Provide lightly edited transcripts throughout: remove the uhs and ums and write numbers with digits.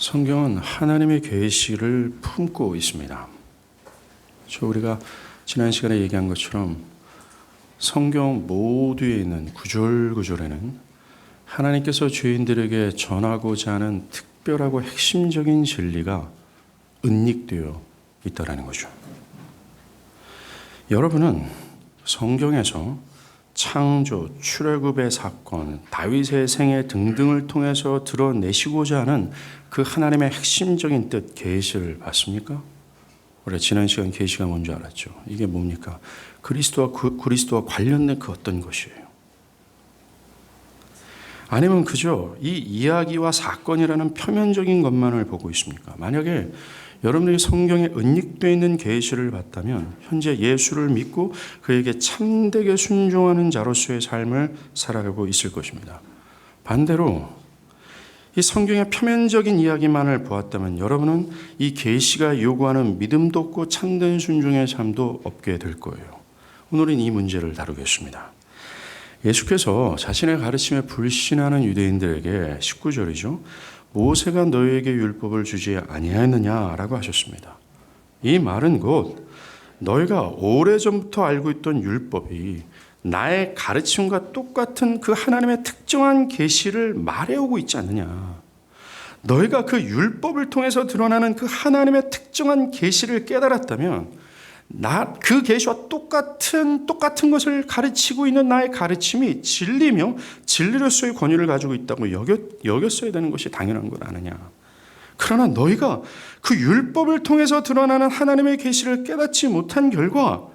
성경은 하나님의 계시를 품고 있습니다. 우리가 지난 시간에 얘기한 것처럼 성경 모두에 있는 구절구절에는 하나님께서 죄인들에게 전하고자 하는 특별하고 핵심적인 진리가 은닉되어 있다는 거죠. 여러분은 성경에서 창조, 출애굽의 사건, 다윗의 생애 등등을 통해서 드러내시고자 하는 그 하나님의 핵심적인 뜻, 계시를 봤습니까? 우리가 지난 시간 계시가 뭔지 알았죠. 이게 뭡니까? 그리스도와 관련된 그 어떤 것이에요. 아니면 그저 이 이야기와 사건이라는 표면적인 것만을 보고 있습니까? 만약에 여러분들이 성경에 은닉되어 있는 계시를 봤다면 현재 예수를 믿고 그에게 참되게 순종하는 자로서의 삶을 살아가고 있을 것입니다. 반대로 이 성경의 표면적인 이야기만을 보았다면 여러분은 이 계시가 요구하는 믿음도 없고 참된 순종의 삶도 없게 될 거예요. 오늘은 이 문제를 다루겠습니다. 예수께서 자신의 가르침에 불신하는 유대인들에게 19절이죠. 모세가 너희에게 율법을 주지 아니하였느냐라고 하셨습니다. 이 말은 곧 너희가 오래전부터 알고 있던 율법이 나의 가르침과 똑같은 그 하나님의 특정한 계시를 말해오고 있지 않느냐. 너희가 그 율법을 통해서 드러나는 그 하나님의 특정한 계시를 깨달았다면 그 계시와 똑같은 것을 가르치고 있는 나의 가르침이 진리며 진리로서의 권위를 가지고 있다고 여겼어야 되는 것이 당연한 것 아느냐. 그러나 너희가 그 율법을 통해서 드러나는 하나님의 계시를 깨닫지 못한 결과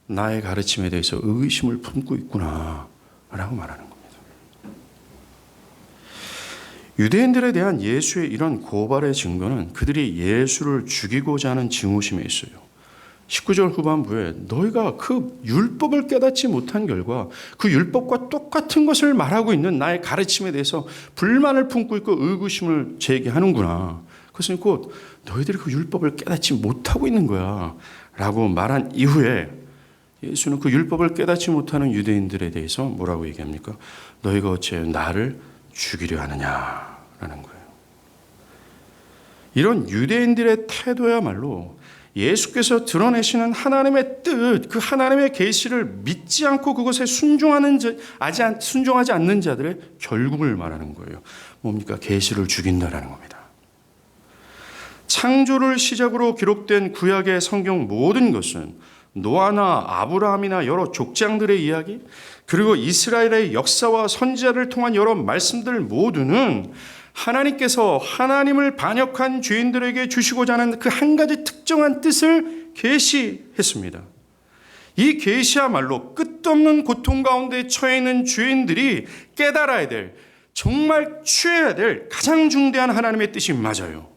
나의 가르침에 대해서 의심을 품고 있구나 라고 말하는 겁니다. 유대인들에 대한 예수의 이런 고발의 증거는 그들이 예수를 죽이고자 하는 증오심에 있어요. 19절 후반부에 너희가 그 율법을 깨닫지 못한 결과 그 율법과 똑같은 것을 말하고 있는 나의 가르침에 대해서 불만을 품고 있고 의구심을 제기하는구나. 그것은 곧 너희들이 그 율법을 깨닫지 못하고 있는 거야 라고 말한 이후에 예수는 그 율법을 깨닫지 못하는 유대인들에 대해서 뭐라고 얘기합니까? 너희가 어째 나를 죽이려 하느냐라는 거예요. 이런 유대인들의 태도야말로 예수께서 드러내시는 하나님의 뜻, 그 하나님의 계시를 믿지 않고 그것에 순종하지 않는 자들의 결국을 말하는 거예요. 뭡니까? 계시를 죽인다라는 겁니다. 창조를 시작으로 기록된 구약의 성경 모든 것은 노아나 아브라함이나 여러 족장들의 이야기, 그리고 이스라엘의 역사와 선지자를 통한 여러 말씀들 모두는 하나님께서 하나님을 반역한 죄인들에게 주시고자 하는 그 한 가지 특정한 뜻을 계시했습니다. 이 계시야말로 끝없는 고통 가운데 처해 있는 죄인들이 깨달아야 될, 정말 취해야 될 가장 중대한 하나님의 뜻이 맞아요.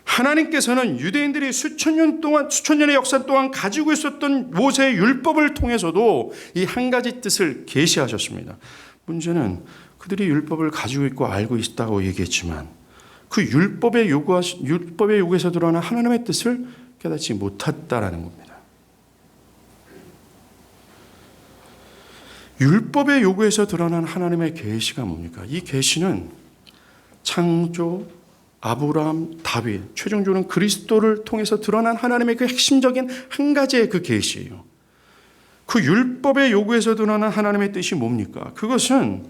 하나님께서는 유대인들이 수천 년의 역사 동안 가지고 있었던 모세의 율법을 통해서도 이 한 가지 뜻을 계시하셨습니다. 문제는 그들이 율법을 가지고 있고 알고 있다고 얘기했지만 그 율법의 요구에서 드러나는 하나님의 뜻을 깨닫지 못했다라는 겁니다. 율법의 요구에서 드러나는 하나님의 계시가 뭡니까? 이 계시는 창조, 아브라함, 다윗, 최종적으로는 그리스도를 통해서 드러난 하나님의 그 핵심적인 한 가지의 그 계시예요. 그 율법의 요구에서 드러나는 하나님의 뜻이 뭡니까? 그것은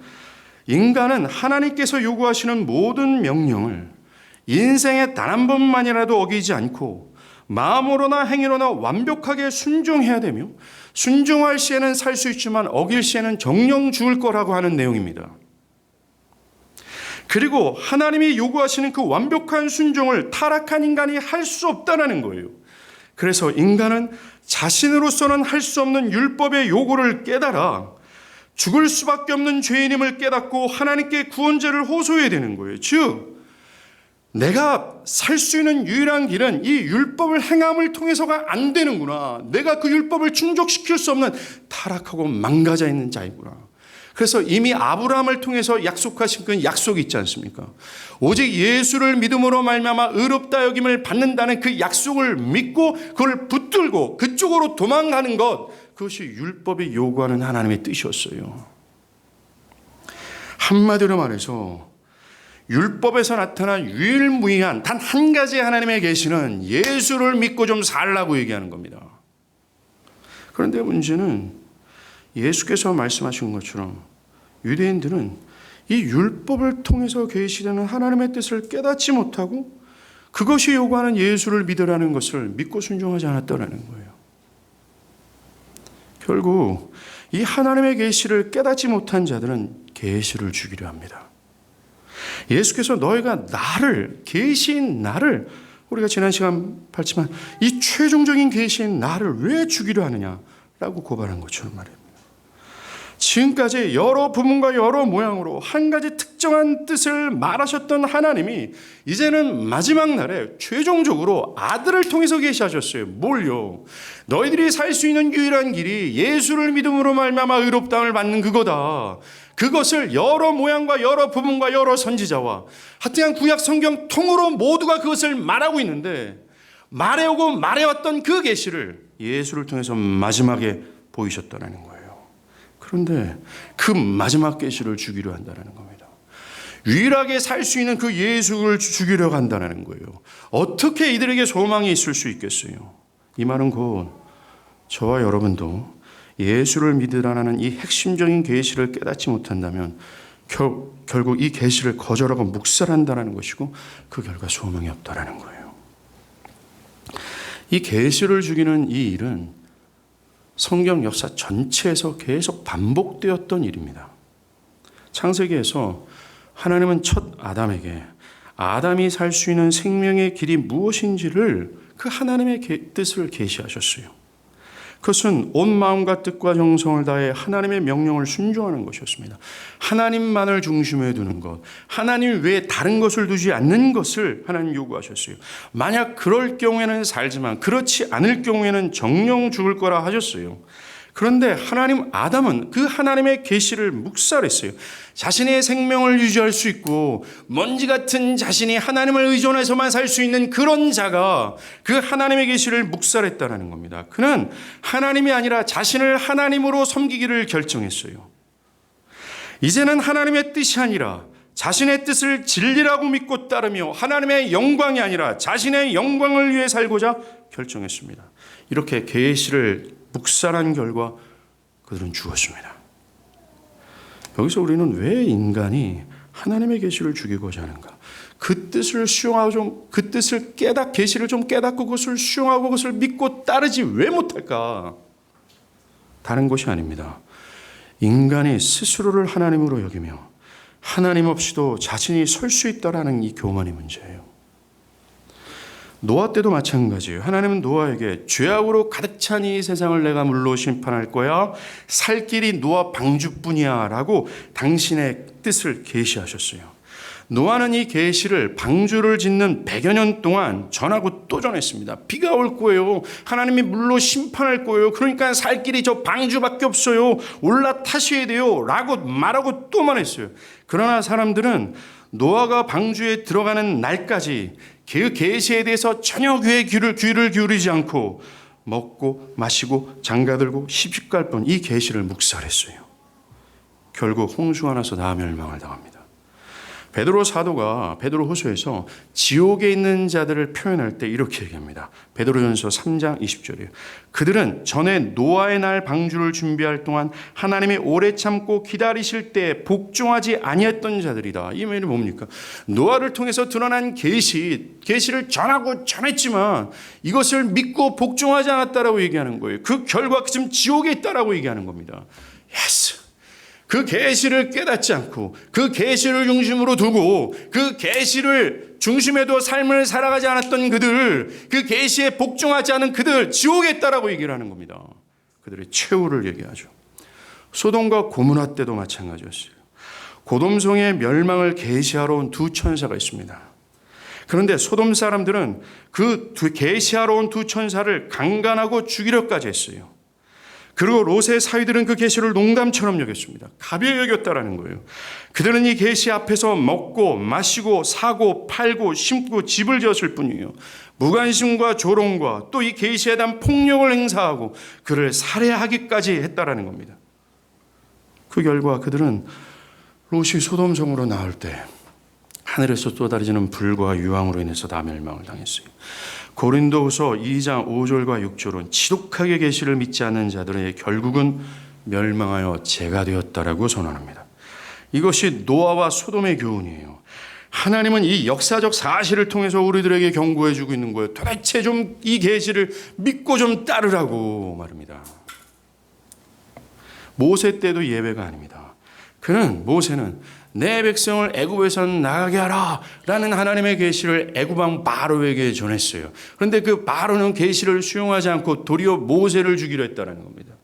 인간은 하나님께서 요구하시는 모든 명령을 인생에 단 한 번만이라도 어기지 않고 마음으로나 행위로나 완벽하게 순종해야 되며 순종할 시에는 살 수 있지만 어길 시에는 정령 죽을 거라고 하는 내용입니다. 그리고 하나님이 요구하시는 그 완벽한 순종을 타락한 인간이 할 수 없다는 거예요. 그래서 인간은 자신으로서는 할 수 없는 율법의 요구를 깨달아 죽을 수밖에 없는 죄인임을 깨닫고 하나님께 구원죄를 호소해야 되는 거예요. 즉 내가 살 수 있는 유일한 길은 이 율법을 행함을 통해서가 안 되는구나. 내가 그 율법을 충족시킬 수 없는 타락하고 망가져 있는 자이구나. 그래서 이미 아브라함을 통해서 약속하신 그 약속이 있지 않습니까? 오직 예수를 믿음으로 말미암아 의롭다 여김을 받는다는 그 약속을 믿고 그걸 붙들고 그쪽으로 도망가는 것, 그것이 율법이 요구하는 하나님의 뜻이었어요. 한마디로 말해서 율법에서 나타난 유일무이한 단 한 가지 하나님의 계시는 예수를 믿고 좀 살라고 얘기하는 겁니다. 그런데 문제는 예수께서 말씀하신 것처럼 유대인들은 이 율법을 통해서 계시되는 하나님의 뜻을 깨닫지 못하고 그것이 요구하는 예수를 믿으라는 것을 믿고 순종하지 않았다는 거예요. 결국 이 하나님의 계시를 깨닫지 못한 자들은 계시를 주기로 합니다. 예수께서 너희가 나를, 계시인 나를, 우리가 지난 시간 봤지만 이 최종적인 계시인 나를 왜 주기로 하느냐라고 고발한 것처럼 말입니다. 지금까지 여러 부분과 여러 모양으로 한 가지 특정한 뜻을 말하셨던 하나님이 이제는 마지막 날에 최종적으로 아들을 통해서 계시하셨어요. 뭘요? 너희들이 살 수 있는 유일한 길이 예수를 믿음으로 말미암아 의롭다함을 받는 그거다. 그것을 여러 모양과 여러 부분과 여러 선지자와 하여튼 구약 성경 통으로 모두가 그것을 말하고 있는데 말해오고 말해왔던 그 계시를 예수를 통해서 마지막에 보이셨다는 거예요. 그런데 그 마지막 계시를 주기로 한다는 겁니다. 유일하게 살 수 있는 그 예수를 주기로 한다는 거예요. 어떻게 이들에게 소망이 있을 수 있겠어요? 이 말은 곧 저와 여러분도 예수를 믿으라는 이 핵심적인 계시를 깨닫지 못한다면 결국 이 계시를 거절하고 묵살한다는 것이고 그 결과 소망이 없다라는 거예요. 이 계시를 주기는 이 일은 성경 역사 전체에서 계속 반복되었던 일입니다. 창세기에서 하나님은 첫 아담에게 아담이 살 수 있는 생명의 길이 무엇인지를 그 하나님의 뜻을 계시하셨어요. 그것은 온 마음과 뜻과 정성을 다해 하나님의 명령을 순종하는 것이었습니다. 하나님만을 중심에 두는 것, 하나님 외에 다른 것을 두지 않는 것을 하나님 요구하셨어요. 만약 그럴 경우에는 살지만 그렇지 않을 경우에는 정령 죽을 거라 하셨어요. 그런데 하나님 아담은 그 하나님의 계시를 묵살했어요. 자신의 생명을 유지할 수 있고 먼지 같은 자신이 하나님을 의존해서만 살 수 있는 그런 자가 그 하나님의 계시를 묵살했다는 겁니다. 그는 하나님이 아니라 자신을 하나님으로 섬기기를 결정했어요. 이제는 하나님의 뜻이 아니라 자신의 뜻을 진리라고 믿고 따르며 하나님의 영광이 아니라 자신의 영광을 위해 살고자 결정했습니다. 이렇게 계시를 묵살한 결과 그들은 죽었습니다. 여기서 우리는 왜 인간이 하나님의 계시를 죽이고자 하는가? 그 뜻을 수용하고 그 뜻을 계시를 좀 깨닫고 그것을 수용하고 그것을 믿고 따르지 왜 못할까? 다른 것이 아닙니다. 인간이 스스로를 하나님으로 여기며 하나님 없이도 자신이 설 수 있다라는 이 교만이 문제예요. 노아 때도 마찬가지예요. 하나님은 노아에게 죄악으로 가득 찬 이 세상을 내가 물로 심판할 거야. 살 길이 노아 방주뿐이야 라고 당신의 뜻을 계시하셨어요. 노아는 이 계시를 방주를 짓는 100여 년 동안 전하고 또 전했습니다. 비가 올 거예요. 하나님이 물로 심판할 거예요. 그러니까 살 길이 저 방주밖에 없어요. 올라타셔야 돼요 라고 말하고 또 말했어요. 그러나 사람들은 노아가 방주에 들어가는 날까지 그 계시에 대해서 전혀 귀를 기울이지 않고 먹고 마시고 장가들고 시집갈 뻔 이 계시를 묵살했어요. 결국 홍수가 나서 다 멸망을 당합니다. 베드로 사도가 베드로후서에서 지옥에 있는 자들을 표현할 때 이렇게 얘기합니다. 베드로전서 3장 20절이에요. 그들은 전에 노아의 날 방주를 준비할 동안 하나님이 오래 참고 기다리실 때 복종하지 아니했던 자들이다. 이 말이 뭡니까? 노아를 통해서 드러난 계시를 전하고 전했지만 이것을 믿고 복종하지 않았다라고 얘기하는 거예요. 그 결과 지금 지옥에 있다라고 얘기하는 겁니다. 예스. 그 계시를 깨닫지 않고 그 계시를 중심으로 두고 그 계시를 중심에 둬 삶을 살아가지 않았던 그들, 그 계시에 복종하지 않은 그들 지옥에 있다라고 얘기를 하는 겁니다. 그들의 최후를 얘기하죠. 소돔과 고모라 때도 마찬가지였어요. 고돔성의 멸망을 계시하러 온 두 천사가 있습니다. 그런데 소돔 사람들은 그 계시하러 온 두 천사를 강간하고 죽이려까지 했어요. 그리고 롯의 사위들은 그 계시를 농담처럼 여겼습니다. 가벼이 여겼다라는 거예요. 그들은 이 계시 앞에서 먹고 마시고 사고 팔고 심고 집을 지었을 뿐이에요. 무관심과 조롱과 또 이 계시에 대한 폭력을 행사하고 그를 살해하기까지 했다라는 겁니다. 그 결과 그들은 롯이 소돔성으로 나올 때 하늘에서 쏟아지는 불과 유황으로 인해서 다 멸망을 당했어요. 고린도후서 2장 5절과 6절은 지독하게 계시를 믿지 않는 자들의 결국은 멸망하여 재가 되었다라고 선언합니다. 이것이 노아와 소돔의 교훈이에요. 하나님은 이 역사적 사실을 통해서 우리들에게 경고해 주고 있는 거예요. 도대체 좀 이 계시를 믿고 좀 따르라고 말합니다. 모세 때도 예외가 아닙니다. 모세는 내 백성을 애굽에서 나가게 하라 라는 하나님의 계시를 애굽 왕 바로에게 전했어요. 그런데 그 바로는 계시를 수용하지 않고 도리어 모세를 죽이려 했다는 겁니다.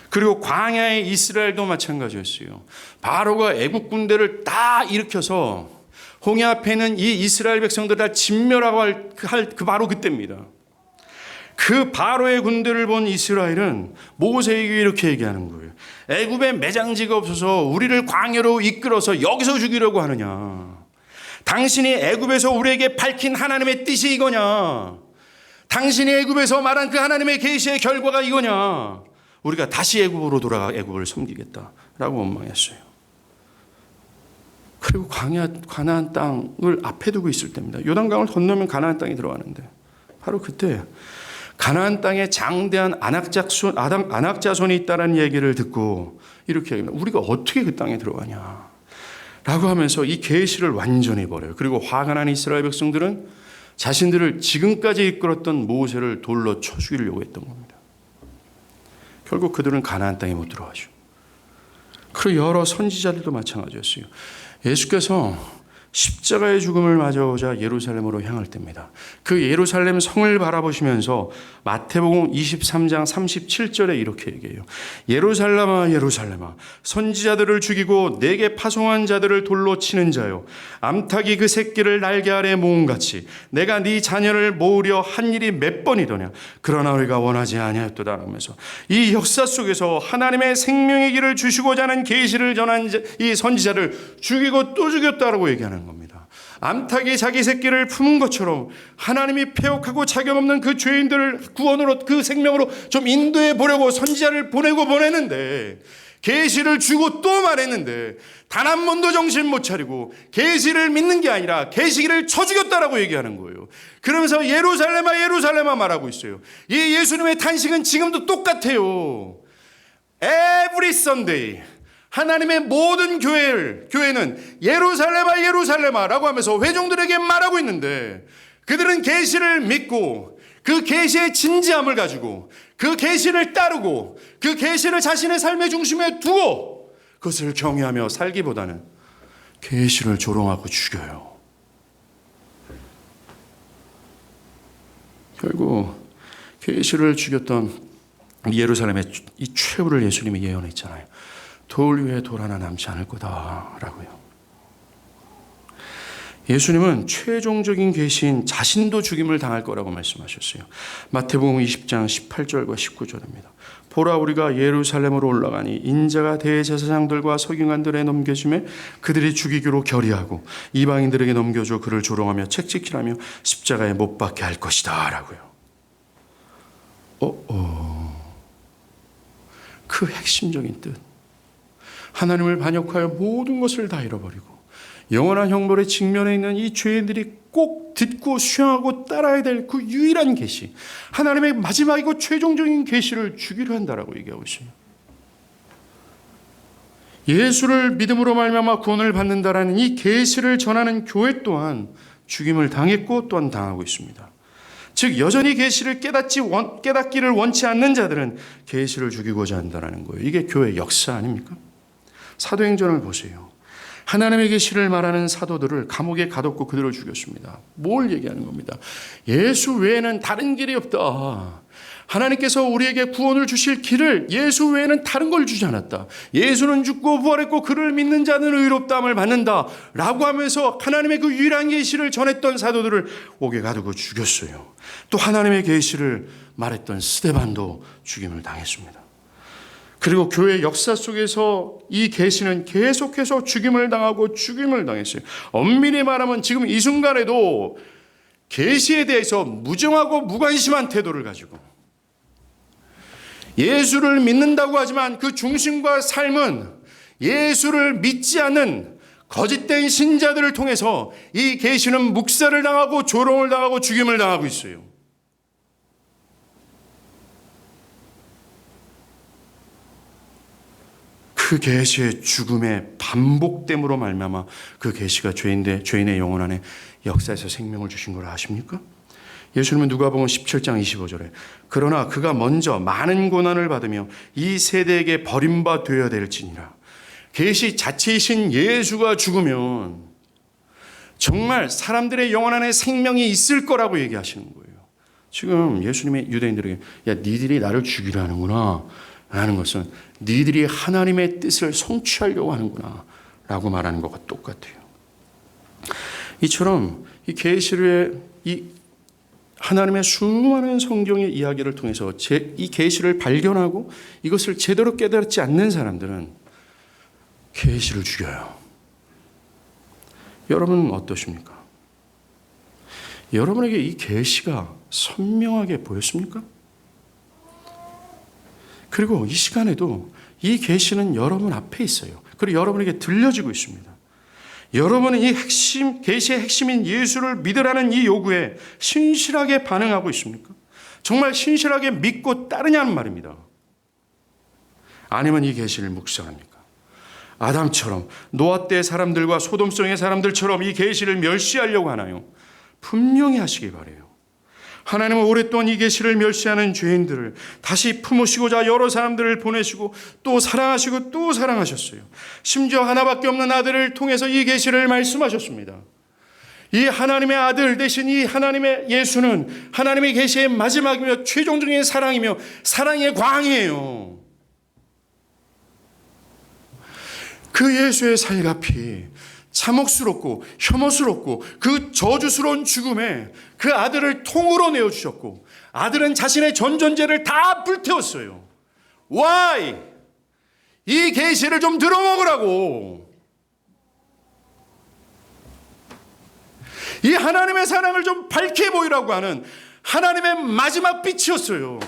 그리고 광야의 이스라엘도 마찬가지였어요. 바로가 애국 군대를 다 일으켜서 홍해 앞에 있는 이 이스라엘 백성들을 다 진멸하고 할 바로 그때입니다. 그 바로의 군대를 본 이스라엘은 모세에게 이렇게 얘기하는 거예요. 애굽에 매장지가 없어서 우리를 광야로 이끌어서 여기서 죽이려고 하느냐. 당신이 애굽에서 우리에게 밝힌 하나님의 뜻이 이거냐. 당신이 애굽에서 말한 그 하나님의 계시의 결과가 이거냐. 우리가 다시 애굽으로 돌아가 애굽을 섬기겠다라고 원망했어요. 그리고 가나안 땅을 앞에 두고 있을 때입니다. 요단강을 건너면 가나안 땅이 들어가는데 바로 그때 가나안 땅에 장대한 안악자손이 있다는 얘기를 듣고 이렇게 얘기합니다. 우리가 어떻게 그 땅에 들어가냐 라고 하면서 이 계시를 완전히 버려요. 그리고 화가 난 이스라엘 백성들은 자신들을 지금까지 이끌었던 모세를 돌로 쳐 죽이려고 했던 겁니다. 결국 그들은 가나안 땅에 못 들어가죠. 그리고 여러 선지자들도 마찬가지였어요. 예수께서 십자가의 죽음을 맞아오자 예루살렘으로 향할 때입니다. 그 예루살렘 성을 바라보시면서 마태복음 23장 37절에 이렇게 얘기해요. 예루살렘아 예루살렘아 선지자들을 죽이고 내게 파송한 자들을 돌로 치는 자요 암탉이 그 새끼를 날개 아래 모음같이 내가 네 자녀를 모으려 한 일이 몇 번이더냐 그러나 우리가 원하지 아니하였도다 하면서 이 역사 속에서 하나님의 생명의 길을 주시고자 하는 계시를 전한 이 선지자를 죽이고 또 죽였다라고 얘기하는 겁니다. 암탉이 자기 새끼를 품은 것처럼 하나님이 폐역하고 자격 없는 그 죄인들을 구원으로 그 생명으로 좀 인도해 보려고 선지자를 보내는데 계시를 주고 또 말했는데 단 한 번도 정신 못 차리고 계시를 믿는 게 아니라 계시를 쳐 죽였다라고 얘기하는 거예요. 그러면서 예루살렘아 예루살렘아 말하고 있어요. 이 예수님의 탄식은 지금도 똑같아요. Every Sunday 하나님의 모든 교회는 예루살렘아 예루살렘아 라고 하면서 회종들에게 말하고 있는데 그들은 계시를 믿고 그 계시의 진지함을 가지고 그 계시를 따르고 그 계시를 자신의 삶의 중심에 두고 그것을 경외하며 살기보다는 계시를 조롱하고 죽여요. 결국 계시를 죽였던 예루살렘의 이 최후를 예수님이 예언했잖아요. 돌 위에 돌 하나 남지 않을 거다라고요. 예수님은 최종적인 계시인 자신도 죽임을 당할 거라고 말씀하셨어요. 마태복음 20장 18절과 19절입니다. 보라 우리가 예루살렘으로 올라가니 인자가 대제사장들과 서기관들에 넘겨주매 그들이 죽이기로 결의하고 이방인들에게 넘겨줘 그를 조롱하며 책찍질하며 십자가에 못 박게 할 것이다 라고요. 그 핵심적인 뜻, 하나님을 반역하여 모든 것을 다 잃어버리고 영원한 형벌의 직면에 있는 이 죄인들이 꼭 듣고 수용하고 따라야 될 그 유일한 계시, 하나님의 마지막이고 최종적인 계시를 주기로 한다라고 얘기하고 있어요. 예수를 믿음으로 말미암아 구원을 받는다라는 이 계시를 전하는 교회 또한 죽임을 당했고 또한 당하고 있습니다. 즉 여전히 계시를 깨닫기를 원치 않는 자들은 계시를 죽이고자 한다는 거예요. 이게 교회의 역사 아닙니까? 사도행전을 보세요. 하나님의 계시를 말하는 사도들을 감옥에 가뒀고 그들을 죽였습니다. 뭘 얘기하는 겁니다? 예수 외에는 다른 길이 없다. 하나님께서 우리에게 구원을 주실 길을 예수 외에는 다른 걸 주지 않았다. 예수는 죽고 부활했고 그를 믿는 자는 의롭다함을 받는다 라고 하면서 하나님의 그 유일한 계시를 전했던 사도들을 옥에 가두고 죽였어요. 또 하나님의 계시를 말했던 스데반도 죽임을 당했습니다. 그리고 교회 역사 속에서 이 계시는 계속해서 죽임을 당하고 죽임을 당했어요. 엄밀히 말하면 지금 이 순간에도 계시에 대해서 무정하고 무관심한 태도를 가지고 예수를 믿는다고 하지만 그 중심과 삶은 예수를 믿지 않는 거짓된 신자들을 통해서 이 계시는 묵살을 당하고 조롱을 당하고 죽임을 당하고 있어요. 그 계시의 죽음의 반복됨으로 말미암아 그 계시가 죄인의 영혼 안에 역사에서 생명을 주신 걸 아십니까? 예수님은 누가복음 17장 25절에 그러나 그가 먼저 많은 고난을 받으며 이 세대에게 버림바 되어야 될지니라. 계시 자체이신 예수가 죽으면 정말 사람들의 영혼 안에 생명이 있을 거라고 얘기하시는 거예요. 지금 예수님이 유대인들에게 야 니들이 나를 죽이려 하는구나 하는 것은 니들이 하나님의 뜻을 성취하려고 하는구나 라고 말하는 것과 똑같아요. 이처럼 이 계시를 이 하나님의 수많은 성경의 이야기를 통해서 이 계시를 발견하고 이것을 제대로 깨닫지 않는 사람들은 계시를 죽여요. 여러분은 어떠십니까? 여러분에게 이 계시가 선명하게 보였습니까? 그리고 이 시간에도 이 계시는 여러분 앞에 있어요. 그리고 여러분에게 들려지고 있습니다. 여러분은 이 계시의 핵심인 예수를 믿으라는 이 요구에 신실하게 반응하고 있습니까? 정말 신실하게 믿고 따르냐는 말입니다. 아니면 이 계시를 묵상합니까? 아담처럼 노아 때 사람들과 소돔성의 사람들처럼 이 계시를 멸시하려고 하나요? 분명히 하시기 바라요. 하나님은 오랫동안 이 계시를 멸시하는 죄인들을 다시 품으시고자 여러 사람들을 보내시고 또 사랑하시고 또 사랑하셨어요. 심지어 하나밖에 없는 아들을 통해서 이 계시를 말씀하셨습니다. 이 하나님의 아들 대신 이 하나님의 예수는 하나님의 계시의 마지막이며 최종적인 사랑이며 사랑의 광이에요. 그 예수의 살과 피, 참혹스럽고 혐오스럽고 그 저주스러운 죽음에 그 아들을 통으로 내어주셨고 아들은 자신의 전전제를 다 불태웠어요. Why? 이 계시를 좀 들어먹으라고. 이 하나님의 사랑을 좀 밝게 보이라고 하는 하나님의 마지막 빛이었어요.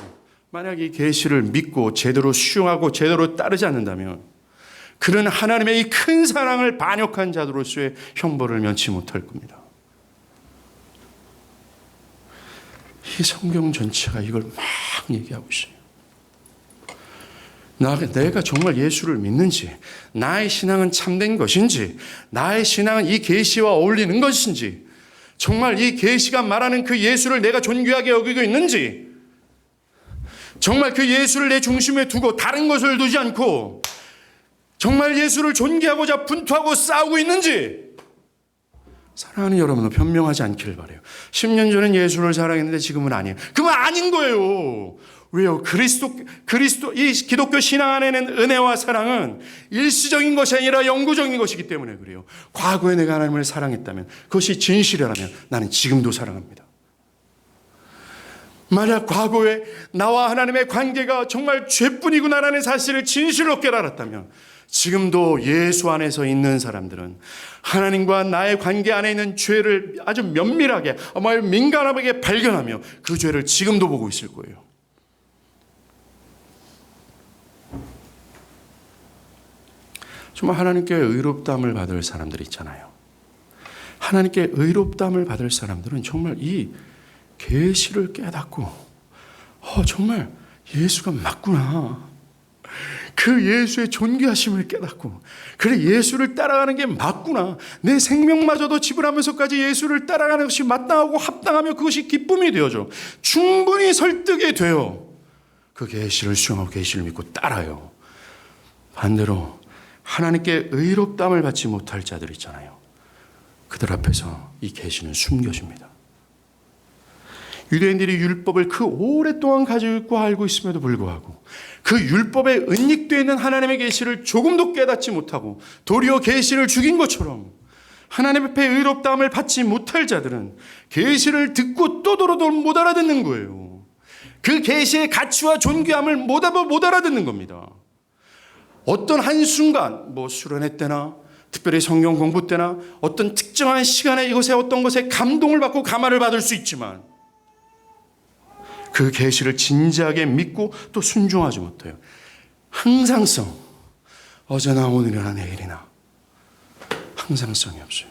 만약 이 계시를 믿고 제대로 수용하고 제대로 따르지 않는다면 그는 하나님의 이 큰 사랑을 반역한 자들로서의 형벌을 면치 못할 겁니다. 이 성경 전체가 이걸 막 얘기하고 있어요. 내가 정말 예수를 믿는지, 나의 신앙은 참된 것인지, 나의 신앙은 이 계시와 어울리는 것인지, 정말 이 계시가 말하는 그 예수를 내가 존귀하게 여기고 있는지, 정말 그 예수를 내 중심에 두고 다른 것을 두지 않고 정말 예수를 존귀하고자 분투하고 싸우고 있는지 사랑하는 여러분은 변명하지 않기를 바라요. 10년 전엔 예수를 사랑했는데 지금은 아니에요. 그건 아닌 거예요. 왜요? 그리스도 이 기독교 신앙 안에는 은혜와 사랑은 일시적인 것이 아니라 영구적인 것이기 때문에 그래요. 과거에 내가 하나님을 사랑했다면 그것이 진실이라면 나는 지금도 사랑합니다. 만약 과거에 나와 하나님의 관계가 정말 죄뿐이구나라는 사실을 진실로 깨달았다면 지금도 예수 안에서 있는 사람들은 하나님과 나의 관계 안에 있는 죄를 아주 면밀하게, 민감하게 발견하며 그 죄를 지금도 보고 있을 거예요. 정말 하나님께 의롭다함을 받을 사람들이 있잖아요. 하나님께 의롭다함을 받을 사람들은 정말 이 계시를 깨닫고 정말 예수가 맞구나. 그 예수의 존귀하심을 깨닫고 그래 예수를 따라가는 게 맞구나. 내 생명마저도 지불하면서까지 예수를 따라가는 것이 마땅하고 합당하며 그것이 기쁨이 되어져. 충분히 설득이 돼요. 그 계시를 수용하고 계시를 믿고 따라요. 반대로 하나님께 의롭다함을 받지 못할 자들 있잖아요. 그들 앞에서 이 계시는 숨겨집니다. 유대인들이 율법을 그 오랫동안 가지고 있고 알고 있음에도 불구하고 그 율법에 은닉되어 있는 하나님의 계시를 조금도 깨닫지 못하고 도리어 계시를 죽인 것처럼 하나님 앞에 의롭다함을 받지 못할 자들은 계시를 듣고 또 들어도 못 알아듣는 거예요. 그 계시의 가치와 존귀함을 못 알아듣는 겁니다. 어떤 한순간 수련회 때나 특별히 성경 공부 때나 어떤 특정한 시간에 이것에 어떤 것에 감동을 받고 감화를 받을 수 있지만 그 계시를 진지하게 믿고 또 순종하지 못해요. 항상성, 어제나 오늘이나 내일이나 항상성이 없어요.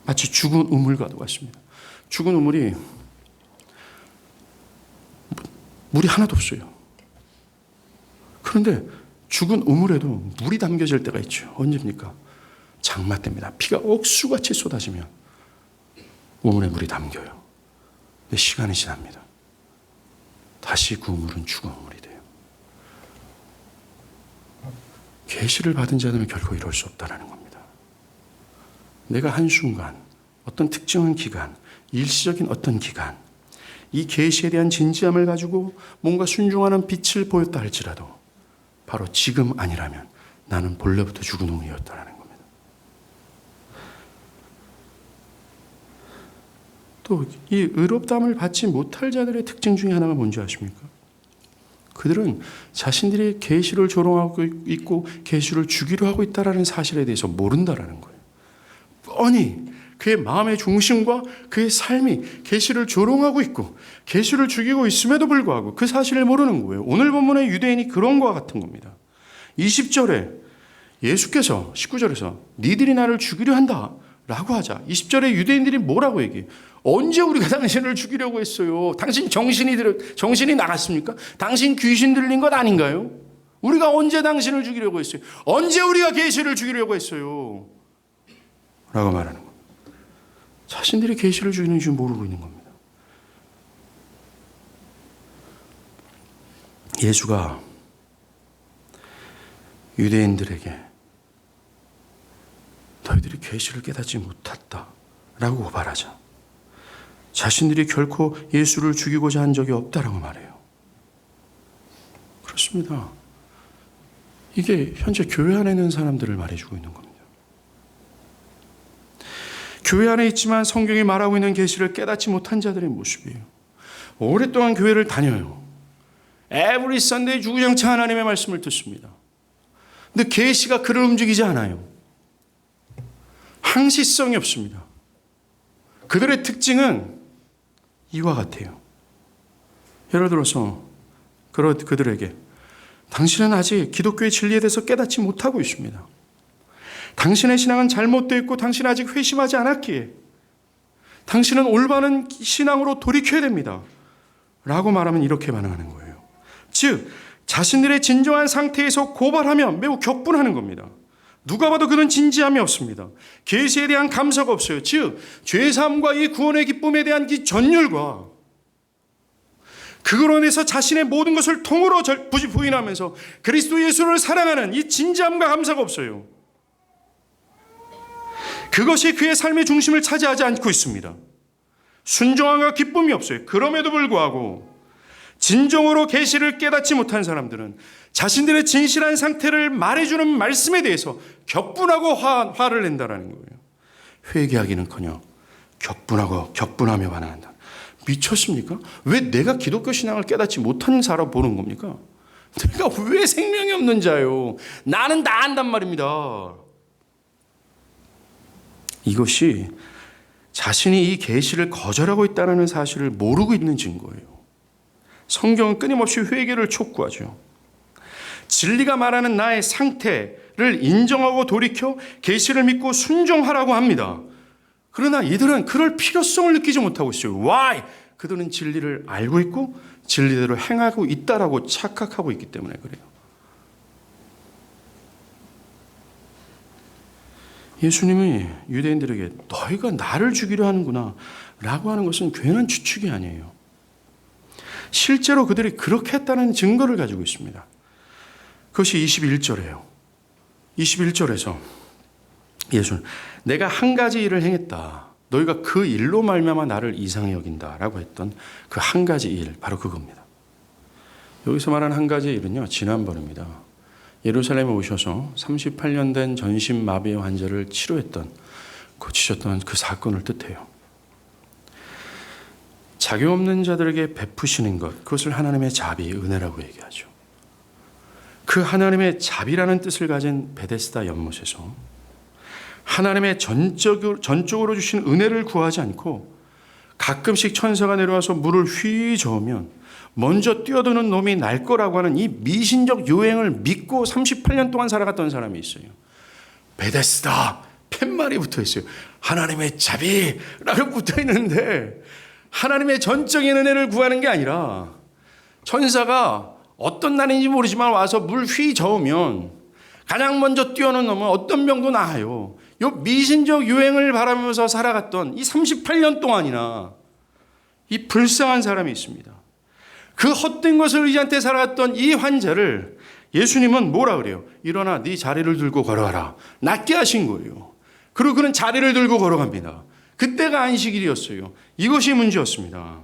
마치 죽은 우물과도 같습니다. 죽은 우물이 물이 하나도 없어요. 그런데 죽은 우물에도 물이 담겨질 때가 있죠. 언제입니까? 장마 때입니다. 비가 억수같이 쏟아지면 우물에 물이 담겨요. 근데 시간이 지납니다. 다시 그 우물은 죽은 우물이 돼요. 계시를 받은 자들은 결코 이럴 수 없다는 겁니다. 내가 한순간, 어떤 특정한 기간, 일시적인 어떤 기간, 이 계시에 대한 진지함을 가지고 뭔가 순종하는 빛을 보였다 할지라도 바로 지금 아니라면 나는 본래부터 죽은 우물이었다는 겁니다. 또 이 의롭다함을 받지 못할 자들의 특징 중에 하나가 뭔지 아십니까? 그들은 자신들이 계시를 조롱하고 있고 계시를 주기로 하고 있다는 사실에 대해서 모른다라는 거예요. 뻔히 그의 마음의 중심과 그의 삶이 계시를 조롱하고 있고 계시를 죽이고 있음에도 불구하고 그 사실을 모르는 거예요. 오늘 본문의 유대인이 그런 것과 같은 겁니다. 20절에 예수께서 19절에서 니들이 나를 죽이려 한다 라고 하자 20절에 유대인들이 뭐라고 얘기해요? 언제 우리가 당신을 죽이려고 했어요? 당신 정신이 나갔습니까? 당신 귀신 들린 것 아닌가요? 우리가 언제 당신을 죽이려고 했어요? 언제 우리가 계시를 죽이려고 했어요? 라고 말하는 겁니다. 자신들이 계시를 죽이는 줄 모르고 있는 겁니다. 예수가 유대인들에게 너희들이 계시를 깨닫지 못했다 라고 고발하자 자신들이 결코 예수를 죽이고자 한 적이 없다라고 말해요. 그렇습니다. 이게 현재 교회 안에 있는 사람들을 말해주고 있는 겁니다. 교회 안에 있지만 성경이 말하고 있는 계시를 깨닫지 못한 자들의 모습이에요. 오랫동안 교회를 다녀요. Every Sunday 주구장창 하나님의 말씀을 듣습니다. 근데 계시가 그를 움직이지 않아요. 항시성이 없습니다. 그들의 특징은 이와 같아요. 예를 들어서 그들에게 당신은 아직 기독교의 진리에 대해서 깨닫지 못하고 있습니다. 당신의 신앙은 잘못되어 있고 당신은 아직 회심하지 않았기에 당신은 올바른 신앙으로 돌이켜야 됩니다. 라고 말하면 이렇게 반응하는 거예요. 즉 자신들의 진정한 상태에서 고발하면 매우 격분하는 겁니다. 누가 봐도 그는 진지함이 없습니다. 계시에 대한 감사가 없어요. 즉 죄사함과 이 구원의 기쁨에 대한 이 전율과 그걸로 인해서 자신의 모든 것을 통으로 부인하면서 그리스도 예수를 사랑하는 이 진지함과 감사가 없어요. 그것이 그의 삶의 중심을 차지하지 않고 있습니다. 순종함과 기쁨이 없어요. 그럼에도 불구하고 진정으로 계시를 깨닫지 못한 사람들은 자신들의 진실한 상태를 말해주는 말씀에 대해서 격분하고 화를 낸다는 거예요. 회개하기는커녕 격분하며 반항한다. 미쳤습니까? 왜 내가 기독교 신앙을 깨닫지 못한 사람 보는 겁니까? 내가 왜 생명이 없는 자요? 나는 다 안단 말입니다. 이것이 자신이 이 계시를 거절하고 있다는 사실을 모르고 있는 증거예요. 성경은 끊임없이 회개를 촉구하죠. 진리가 말하는 나의 상태를 인정하고 돌이켜 계시를 믿고 순종하라고 합니다. 그러나 이들은 그럴 필요성을 느끼지 못하고 있어요. Why? 그들은 진리를 알고 있고 진리대로 행하고 있다라고 착각하고 있기 때문에 그래요. 예수님이 유대인들에게 너희가 나를 죽이려 하는구나 라고 하는 것은 괜한 추측이 아니에요. 실제로 그들이 그렇게 했다는 증거를 가지고 있습니다. 그것이 21절이에요. 21절에서 예수는 내가 한 가지 일을 행했다. 너희가 그 일로 말미암아 나를 이상히 여긴다라고 했던 그 한 가지 일, 바로 그겁니다. 여기서 말하는 한 가지 일은요, 지난번입니다. 예루살렘에 오셔서 38년 된 전신마비의 환자를 치료했던, 고치셨던 그 사건을 뜻해요. 자격 없는 자들에게 베푸시는 것, 그것을 하나님의 자비, 은혜라고 얘기하죠. 그 하나님의 자비라는 뜻을 가진 베데스다 연못에서 하나님의 전적으로 주신 은혜를 구하지 않고 가끔씩 천사가 내려와서 물을 휘 저으면 먼저 뛰어드는 놈이 날 거라고 하는 이 미신적 요행을 믿고 38년 동안 살아갔던 사람이 있어요. 베데스다 팻말이 붙어 있어요. 하나님의 자비라고 붙어 있는데 하나님의 전적인 은혜를 구하는 게 아니라 천사가 어떤 날인지 모르지만 와서 물 휘 저으면 가장 먼저 뛰어넘으면 어떤 병도 나아요. 요 미신적 유행을 바라면서 살아갔던 이 38년 동안이나 이 불쌍한 사람이 있습니다. 그 헛된 것을 의지한테 살아갔던 이 환자를 예수님은 뭐라 그래요? 일어나 네 자리를 들고 걸어가라. 낫게 하신 거예요. 그리고 그는 자리를 들고 걸어갑니다. 그때가 안식일이었어요. 이것이 문제였습니다.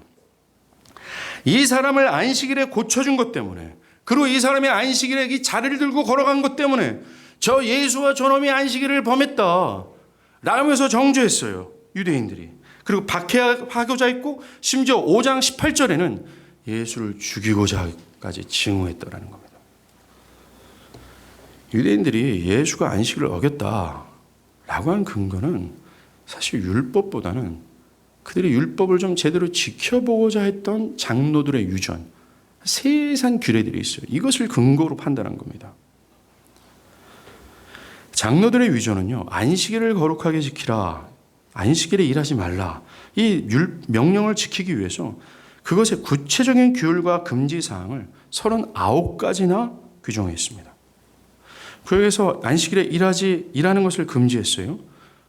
이 사람을 안식일에 고쳐준 것 때문에, 그리고 이 사람의 안식일에 이 자리를 들고 걸어간 것 때문에 저 예수와 저놈이 안식일을 범했다 라면서 정죄했어요, 유대인들이. 그리고 박해하고자 했고 심지어 5장 18절에는 예수를 죽이고자까지 징후했다라는 겁니다. 유대인들이 예수가 안식일을 어겼다라고 한 근거는 사실 율법보다는 그들이 율법을 좀 제대로 지켜보고자 했던 장로들의 유전, 세상 규례들이 있어요. 이것을 근거로 판단한 겁니다. 장로들의 위조는요, 안식일을 거룩하게 지키라, 안식일에 일하지 말라, 이 명령을 지키기 위해서 그것의 구체적인 규율과 금지 사항을 39가지나 규정했습니다. 그래서 안식일에 일하는 것을 금지했어요.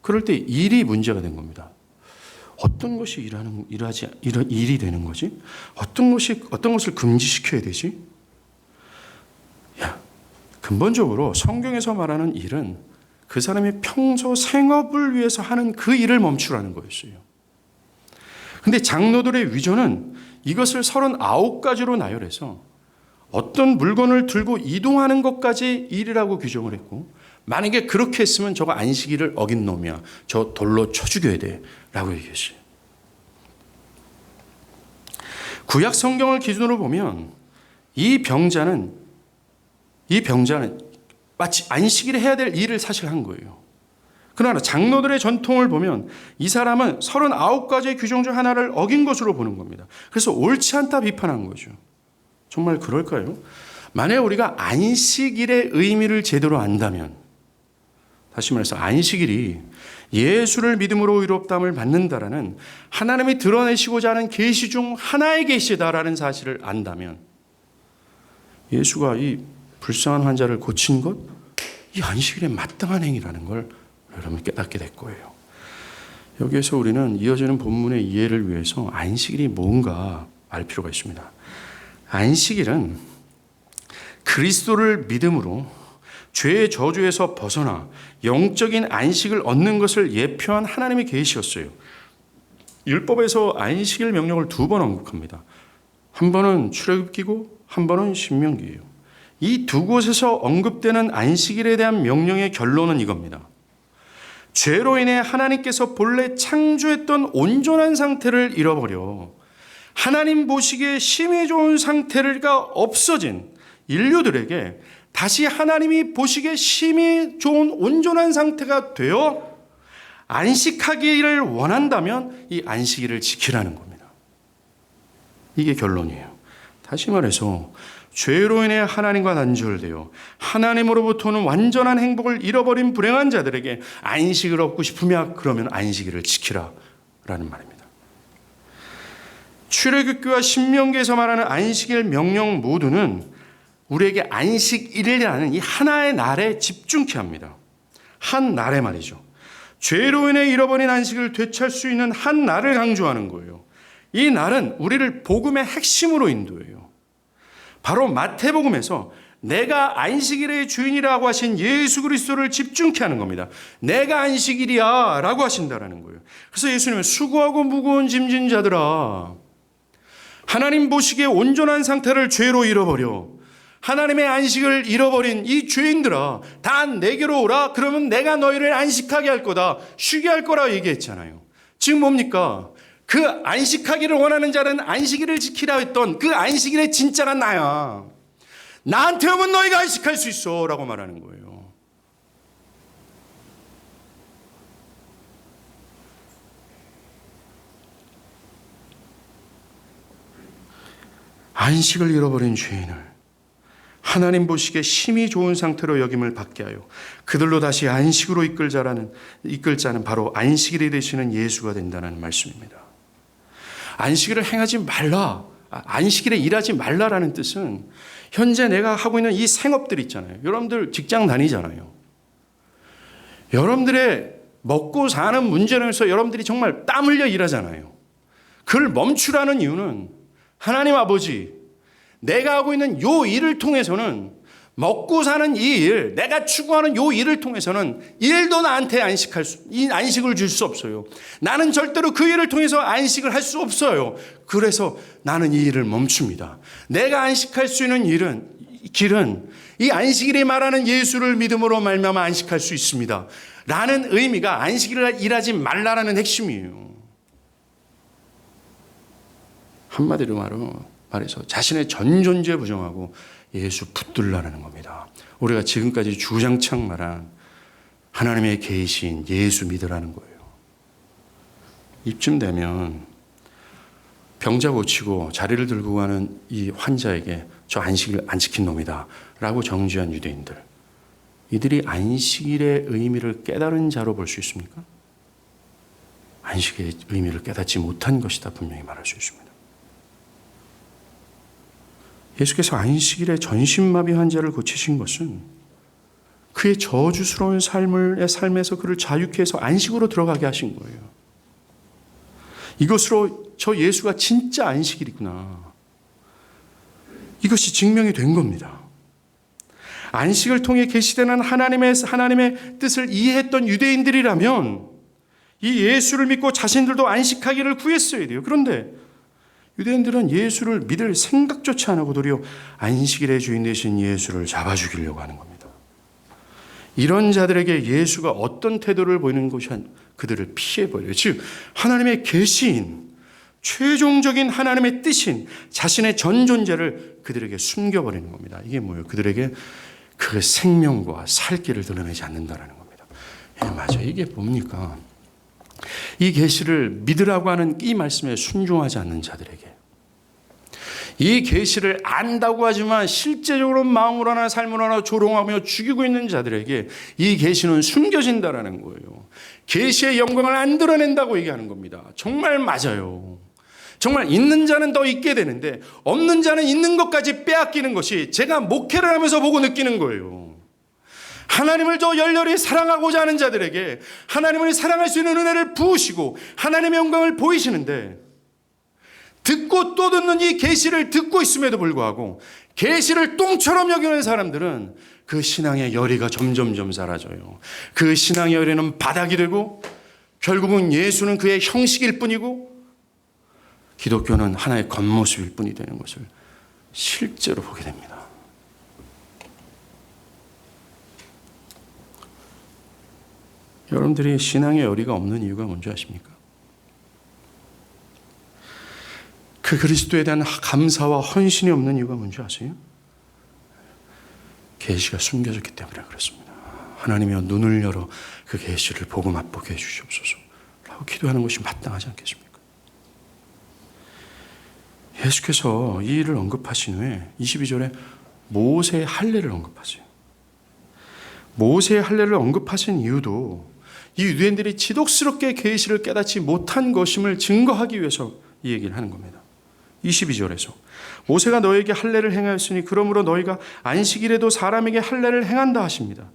그럴 때 일이 문제가 된 겁니다. 어떤 것이 일이 되는 거지? 어떤 것을 금지시켜야 되지? 근본적으로 성경에서 말하는 일은 그 사람의 평소 생업을 위해서 하는 그 일을 멈추라는 거였어요. 근데 장로들의 위조는 이것을 39가지로 나열해서 어떤 물건을 들고 이동하는 것까지 일이라고 규정을 했고, 만약에 그렇게 했으면 저거 안식일을 어긴 놈이야, 저 돌로 쳐 죽여야 돼 라고 얘기했어요. 구약 성경을 기준으로 보면 이 병자는 마치 안식일에 해야 될 일을 사실 한 거예요. 그러나 장로들의 전통을 보면 이 사람은 39가지의 규정 중 하나를 어긴 것으로 보는 겁니다. 그래서 옳지 않다 비판한 거죠. 정말 그럴까요? 만약 우리가 안식일의 의미를 제대로 안다면, 다시 말해서 안식일이 예수를 믿음으로 의롭다함을 받는다라는 하나님이 드러내시고자 하는 계시 중 하나의 계시다라는 사실을 안다면, 예수가 이 불쌍한 환자를 고친 것, 이 안식일에 마땅한 행위라는 걸 여러분 깨닫게 될 거예요. 여기에서 우리는 이어지는 본문의 이해를 위해서 안식일이 뭔가 알 필요가 있습니다. 안식일은 그리스도를 믿음으로 죄의 저주에서 벗어나 영적인 안식을 얻는 것을 예표한 하나님의 계시였어요. 율법에서 안식일 명령을 2번 언급합니다. 한 번은 출애굽기고 한 번은 신명기예요. 이 두 곳에서 언급되는 안식일에 대한 명령의 결론은 이겁니다. 죄로 인해 하나님께서 본래 창조했던 온전한 상태를 잃어버려 하나님 보시기에 심히 좋은 상태가 없어진 인류들에게 다시 하나님이 보시기에 심히 좋은 온전한 상태가 되어 안식하기를 원한다면 이 안식일을 지키라는 겁니다. 이게 결론이에요. 다시 말해서 죄로 인해 하나님과 단절되어 하나님으로부터는 완전한 행복을 잃어버린 불행한 자들에게 안식을 얻고 싶으면 그러면 안식일을 지키라 라는 말입니다. 출애굽기와 신명기에서 말하는 안식일 명령 모두는 우리에게 안식일이라는 이 하나의 날에 집중케 합니다. 한 날에 말이죠. 죄로 인해 잃어버린 안식을 되찾을 수 있는 한 날을 강조하는 거예요. 이 날은 우리를 복음의 핵심으로 인도해요. 바로 마태복음에서 내가 안식일의 주인이라고 하신 예수 그리스도를 집중케 하는 겁니다. 내가 안식일이야 라고 하신다는 거예요. 그래서 예수님은 수고하고 무거운 짐진 자들아, 하나님 보시기에 온전한 상태를 죄로 잃어버려 하나님의 안식을 잃어버린 이 죄인들아, 다 내게로 오라. 그러면 내가 너희를 안식하게 할 거다, 쉬게 할 거라 얘기했잖아요. 지금 뭡니까? 그 안식하기를 원하는 자는 안식일을 지키라 했던 그 안식일의 진짜가 나야. 나한테 오면 너희가 안식할 수 있어 라고 말하는 거예요. 안식을 잃어버린 죄인을 하나님 보시기에 심히 좋은 상태로 여김을 받게 하여 그들로 다시 안식으로 이끌 자는 바로 안식일이 되시는 예수가 된다는 말씀입니다. 안식일을 행하지 말라, 안식일에 일하지 말라라는 뜻은 현재 내가 하고 있는 이 생업들 있잖아요. 여러분들 직장 다니잖아요. 여러분들의 먹고 사는 문제로 해서 여러분들이 정말 땀 흘려 일하잖아요. 그걸 멈추라는 이유는 하나님 아버지, 내가 하고 있는 요 일을 통해서는, 먹고 사는 이 일, 내가 추구하는 요 일을 통해서는 일도 나한테 안식을 줄 수 없어요. 나는 절대로 그 일을 통해서 안식을 할 수 없어요. 그래서 나는 이 일을 멈춥니다. 내가 안식할 수 있는 길은 이 안식일이 말하는 예수를 믿음으로 말미암아 안식할 수 있습니다. 라는 의미가 안식일을 일하지 말라라는 핵심이에요. 한마디로 말해서 자신의 전 존재 부정하고 예수 붙들라는 겁니다. 우리가 지금까지 주장창 말한 하나님의 계시인 예수 믿으라는 거예요. 이쯤 되면 병자 고치고 자리를 들고 가는 이 환자에게 저 안식일 안 지킨 놈이다 라고 정죄한 유대인들, 이들이 안식일의 의미를 깨달은 자로 볼 수 있습니까? 안식일의 의미를 깨닫지 못한 것이다 분명히 말할 수 있습니다. 예수께서 안식일에 전신마비 환자를 고치신 것은 그의 저주스러운 삶에서 그를 자유케 해서 안식으로 들어가게 하신 거예요. 이것으로 저 예수가 진짜 안식일이구나, 이것이 증명이 된 겁니다. 안식을 통해 계시되는 하나님의 뜻을 이해했던 유대인들이라면 이 예수를 믿고 자신들도 안식하기를 구했어야 돼요. 그런데 유대인들은 예수를 믿을 생각조차 안 하고 도리어 안식일의 주인 되신 예수를 잡아 죽이려고 하는 겁니다. 이런 자들에게 예수가 어떤 태도를 보이는 것이 그들을 피해버려요. 즉 하나님의 계시인, 최종적인 하나님의 뜻인 자신의 전 존재를 그들에게 숨겨버리는 겁니다. 이게 뭐예요? 그들에게 그 생명과 살 길을 드러내지 않는다는 겁니다. 맞아요. 이게 뭡니까? 이 계시를 믿으라고 하는 이 말씀에 순종하지 않는 자들에게, 이 계시를 안다고 하지만 실제적으로 마음으로 하나 삶으로 하나 조롱하며 죽이고 있는 자들에게 이 계시는 숨겨진다라는 거예요. 계시의 영광을 안 드러낸다고 얘기하는 겁니다. 정말 맞아요. 정말 있는 자는 더 있게 되는데 없는 자는 있는 것까지 빼앗기는 것이 제가 목회를 하면서 보고 느끼는 거예요. 하나님을 더 열렬히 사랑하고자 하는 자들에게 하나님을 사랑할 수 있는 은혜를 부으시고 하나님의 영광을 보이시는데, 듣고 또 듣는 이 계시를 듣고 있음에도 불구하고 계시를 똥처럼 여기는 사람들은 그 신앙의 열의가 점점점 사라져요. 그 신앙의 열의는 바닥이 되고 결국은 예수는 그의 형식일 뿐이고 기독교는 하나의 겉모습일 뿐이 되는 것을 실제로 보게 됩니다. 여러분들이 신앙의 열의가 없는 이유가 뭔지 아십니까? 그 그리스도에 대한 감사와 헌신이 없는 이유가 뭔지 아세요? 계시가 숨겨졌기 때문에 그렇습니다. 하나님이여 눈을 열어 그 계시를 보고 맛보게 해주시옵소서 라고 기도하는 것이 마땅하지 않겠습니까? 예수께서 이 일을 언급하신 후에 22절에 모세의 할례를 언급하세요. 모세의 할례를 언급하신 이유도 이 유대인들이 지독스럽게 계시를 깨닫지 못한 것임을 증거하기 위해서 이 얘기를 하는 겁니다. 22절에서 모세가 너에게 할례를 행하였으니 그러므로 너희가 안식일에도 사람에게 할례를 행한다 하십니다.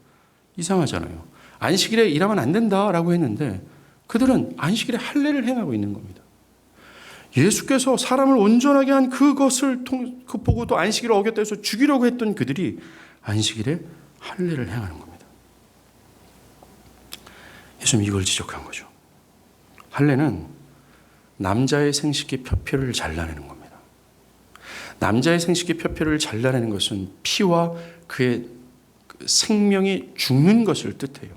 이상하잖아요. 안식일에 일하면 안 된다라고 했는데 그들은 안식일에 할례를 행하고 있는 겁니다. 예수께서 사람을 온전하게 한 그것을 보고 또 안식일을 어겼다 해서 죽이려고 했던 그들이 안식일에 할례를 행하는 겁니다. 예수님이 이걸 지적한 거죠. 할례는 남자의 생식기 표피를 잘라내는 겁니다. 남자의 생식기 표피를 잘라내는 것은 피와 그의 생명이 죽는 것을 뜻해요.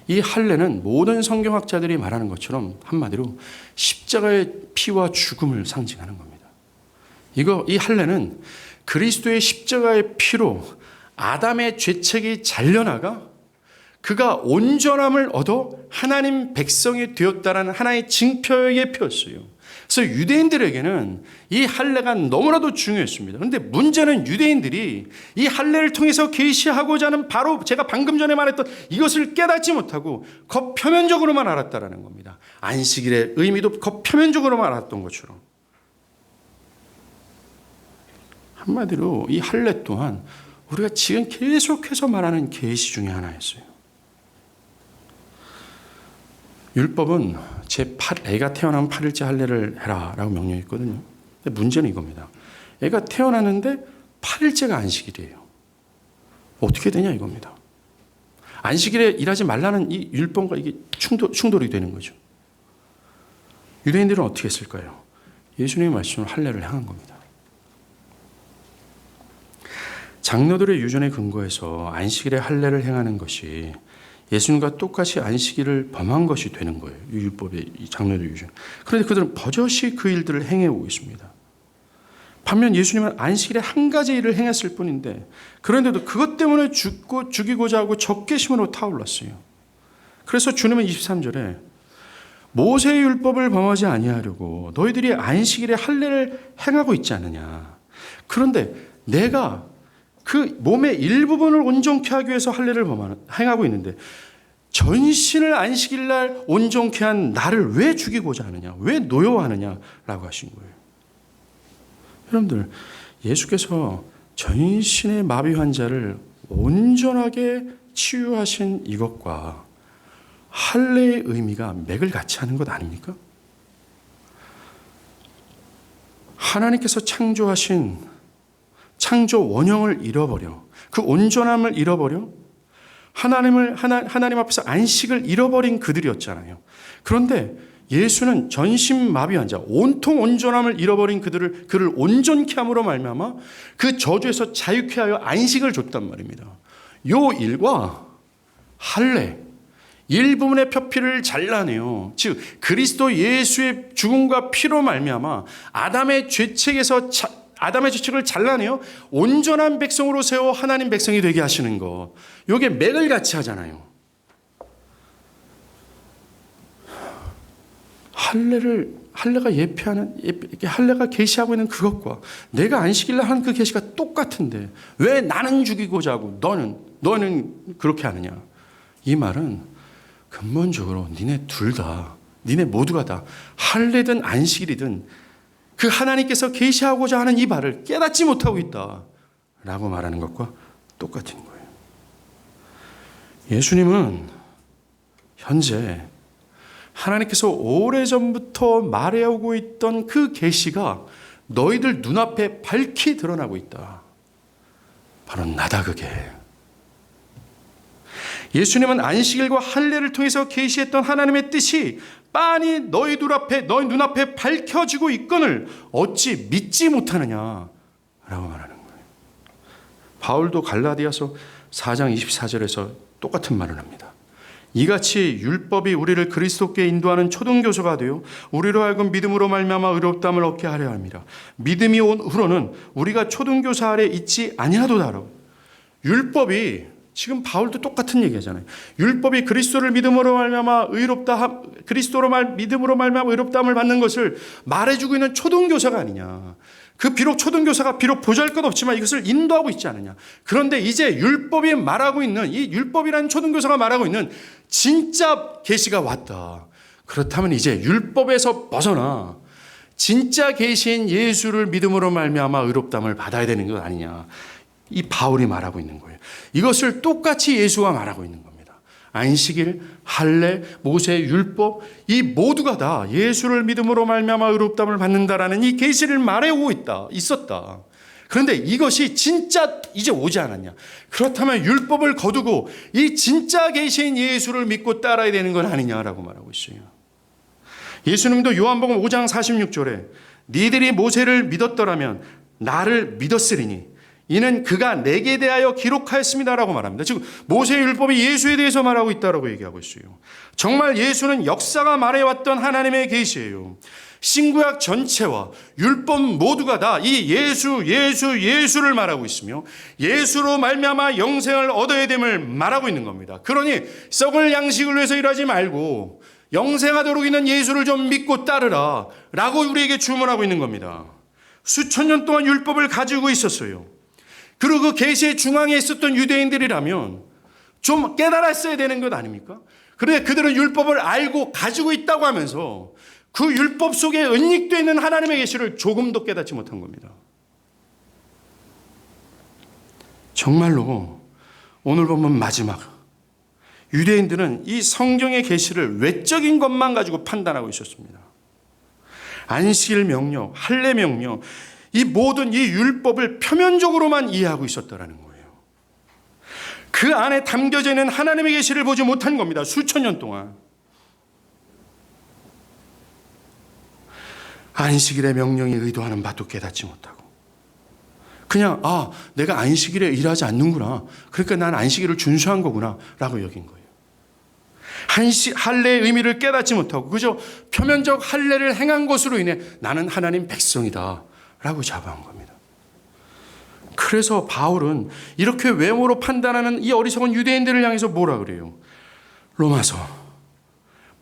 이 할례는 모든 성경학자들이 말하는 것처럼 한마디로 십자가의 피와 죽음을 상징하는 겁니다. 이 할례는 그리스도의 십자가의 피로 아담의 죄책이 잘려나가 그가 온전함을 얻어 하나님 백성이 되었다라는 하나의 징표의 표였어요. 그래서 유대인들에게는 이 할례가 너무나도 중요했습니다. 그런데 문제는 유대인들이 이 할례를 통해서 계시하고자 하는 바로 제가 방금 전에 말했던 이것을 깨닫지 못하고 겉표면적으로만 알았다라는 겁니다. 안식일의 의미도 겉표면적으로만 알았던 것처럼. 한마디로 이 할례 또한 우리가 지금 계속해서 말하는 계시 중에 하나였어요. 율법은 애가 태어나면 8일째 할례를 해라라고 명령했거든요. 근데 문제는 이겁니다. 애가 태어났는데 8일째가 안식일이에요. 어떻게 되냐 이겁니다. 안식일에 일하지 말라는 이 율법과 이게 충돌이 되는 거죠. 유대인들은 어떻게 했을까요? 예수님의 말씀으로 할례를 행한 겁니다. 장로들의 유전에 근거해서 안식일에 할례를 행하는 것이 예수님과 똑같이 안식일을 범한 것이 되는 거예요. 이 율법의 이 장로들 유전. 그런데 그들은 버젓이 그 일들을 행해오고 있습니다. 반면 예수님은 안식일에 한 가지 일을 행했을 뿐인데 그런데도 그것 때문에 죽이고자 하고 적개심으로 타올랐어요. 그래서 주님은 23절에 모세의 율법을 범하지 아니하려고 너희들이 안식일에 할례를 행하고 있지 않느냐. 그런데 내가 그 몸의 일부분을 온전케 하기 위해서 할례를 행하고 있는데 전신을 안식일 날 온전케 한 나를 왜 죽이고자 하느냐, 왜 노여워하느냐라고 하신 거예요. 여러분들, 예수께서 전신의 마비 환자를 온전하게 치유하신 이것과 할례의 의미가 맥을 같이 하는 것 아닙니까? 하나님께서 창조하신 창조 원형을 잃어버려 그 온전함을 잃어버려 하나님 앞에서 안식을 잃어버린 그들이었잖아요. 그런데 예수는 전신마비 환자, 온통 온전함을 잃어버린 그를 온전케 함으로 말미암아 그 저주에서 자유케 하여 안식을 줬단 말입니다. 요 일과 할례, 일부분의 표피를 잘라내요. 즉 그리스도 예수의 죽음과 피로 말미암아 아담의 죄책을 잘라내요. 온전한 백성으로 세워 하나님 백성이 되게 하시는 것. 이게 맥을 같이 하잖아요. 할례가 할례가 계시하고 있는 그것과 내가 안식일날 하는 그 계시가 똑같은데 왜 나는 죽이고자 하고 너는 그렇게 하느냐. 이 말은 근본적으로 니네 모두가 다 할례든 안식일이든 그 하나님께서 계시하고자 하는 이 말을 깨닫지 못하고 있다라고 말하는 것과 똑같은 거예요. 예수님은 현재 하나님께서 오래전부터 말해오고 있던 그 계시가 너희들 눈앞에 밝히 드러나고 있다. 바로 나다 그게. 예수님은 안식일과 할례를 통해서 계시했던 하나님의 뜻이 빤히 너희 눈앞에 밝혀지고 있거늘 어찌 믿지 못하느냐라고 말하는 거예요. 바울도 갈라디아서 4장 24절에서 똑같은 말을 합니다. 이같이 율법이 우리를 그리스도께 인도하는 초등교사가 되어 우리로 하여금 믿음으로 말미암아 의롭다함을 얻게 하려 합니다. 믿음이 온 후로는 우리가 초등교사 아래 있지 아니하도다라고. 율법이 지금 바울도 똑같은 얘기하잖아요. 율법이 그리스도를 믿음으로 말미암아 믿음으로 말미암아 의롭다함을 받는 것을 말해주고 있는 초등교사가 아니냐. 비록 초등교사가 비록 보잘것없지만 이것을 인도하고 있지 않느냐. 그런데 이제 율법이 말하고 있는 이 율법이라는 초등교사가 말하고 있는 진짜 계시가 왔다. 그렇다면 이제 율법에서 벗어나 진짜 계시인 예수를 믿음으로 말미암아 의롭다함을 받아야 되는 것 아니냐. 이 바울이 말하고 있는 거예요. 이것을 똑같이 예수가 말하고 있는 겁니다. 안식일, 할례, 모세의 율법 이 모두가 다 예수를 믿음으로 말미암아 의롭다함을 받는다라는 이 계시를 말해오고 있었다. 그런데 이것이 진짜 이제 오지 않았냐. 그렇다면 율법을 거두고 이 진짜 계시인 예수를 믿고 따라야 되는 건 아니냐라고 말하고 있어요. 예수님도 요한복음 5장 46절에 니들이 모세를 믿었더라면 나를 믿었으리니 이는 그가 내게 대하여 기록하였습니다라고 말합니다. 즉 모세의 율법이 예수에 대해서 말하고 있다라고 얘기하고 있어요. 정말 예수는 역사가 말해왔던 하나님의 계시예요. 신구약 전체와 율법 모두가 다 이 예수를 말하고 있으며 예수로 말미암아 영생을 얻어야 됨을 말하고 있는 겁니다. 그러니 썩을 양식을 위해서 일하지 말고 영생하도록 있는 예수를 좀 믿고 따르라 라고 우리에게 주문하고 있는 겁니다. 수천 년 동안 율법을 가지고 있었어요. 그리고 그 계시의 중앙에 있었던 유대인들이라면 좀 깨달았어야 되는 것 아닙니까? 그런데 그들은 율법을 알고 가지고 있다고 하면서 그 율법 속에 은닉되어 있는 하나님의 계시를 조금도 깨닫지 못한 겁니다. 정말로 오늘 보면 마지막 유대인들은 이 성경의 계시를 외적인 것만 가지고 판단하고 있었습니다. 안식일 명령, 할례 명령, 이 모든 이 율법을 표면적으로만 이해하고 있었다라는 거예요. 그 안에 담겨져 있는 하나님의 계시를 보지 못한 겁니다. 수천 년 동안. 안식일의 명령이 의도하는 바도 깨닫지 못하고 그냥 내가 안식일에 일하지 않는구나. 그러니까 난 안식일을 준수한 거구나 라고 여긴 거예요. 할례의 의미를 깨닫지 못하고 그저 표면적 할례를 행한 것으로 인해 나는 하나님 백성이다 라고 자부한 겁니다. 그래서 바울은 이렇게 외모로 판단하는 이 어리석은 유대인들을 향해서 뭐라 그래요? 로마서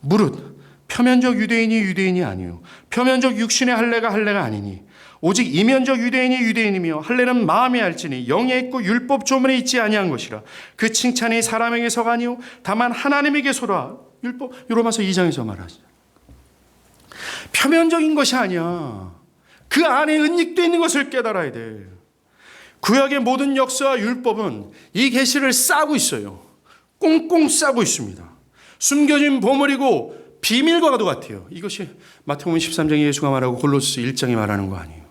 무릇 표면적 유대인이 유대인이 아니요 표면적 육신의 할례가 할례가 아니니 오직 이면적 유대인이 유대인이며 할례는 마음에 알지니 영에 있고 율법 조문에 있지 아니한 것이라. 그 칭찬이 사람에게서가 아니요 다만 하나님에게서라. 율법 로마서 2장에서 말하죠. 표면적인 것이 아니야. 그 안에 은닉되어 있는 것을 깨달아야 돼. 구약의 모든 역사와 율법은 이 계시를 싸고 있어요. 꽁꽁 싸고 있습니다. 숨겨진 보물이고 비밀과도 같아요. 이것이 마태복음 13장에 예수가 말하고 골로새 1장에 말하는 거 아니에요.